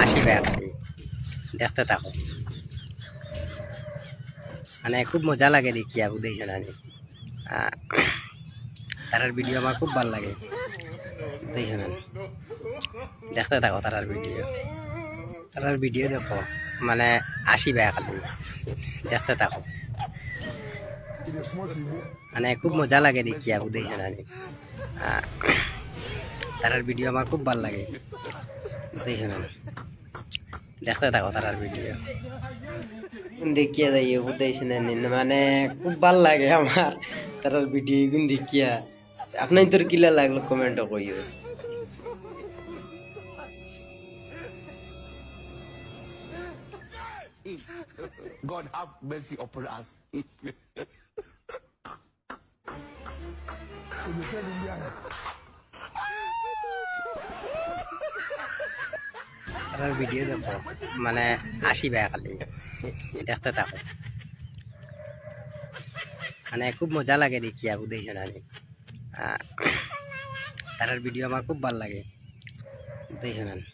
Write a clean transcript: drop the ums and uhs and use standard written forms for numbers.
আসিবে খালি দেখতে থাকো। মানে খুব মজা লাগে দেখিয়া বুঝেছো না নি? তারার ভিডিও আমার খুব ভালো লাগে বুঝেছো না নি? দেখতে থাকো তারার ভিডিও। তারার ভিডিও দেখো মানে আসিবে খালি দেখতে থাকো। মানে খুব মজা লাগে দেখিয়া বুঝেছো না নি? তারার ভিডিও আমার খুব ভালো লাগে বুঝেছো না নি? দেখতে থাকো তারার ভিডিও। দেখিয়া যাই বুঝেছো না নি? মানে খুব ভাল লাগে আমার তারার ভিডিও গুন দেখিয়া। আপনার তোর কিলা লাগলো কমেন্টও কইও। God have mercy upon us. তারার ভিডিও দেখো মানে আসিবে খালি দেখতে থাকো। মানে খুব মজা লাগে দেখিয়া বুঝেছো না নি? তারার ভিডিও আমার খুব ভালো লাগে বুঝেছো না নি?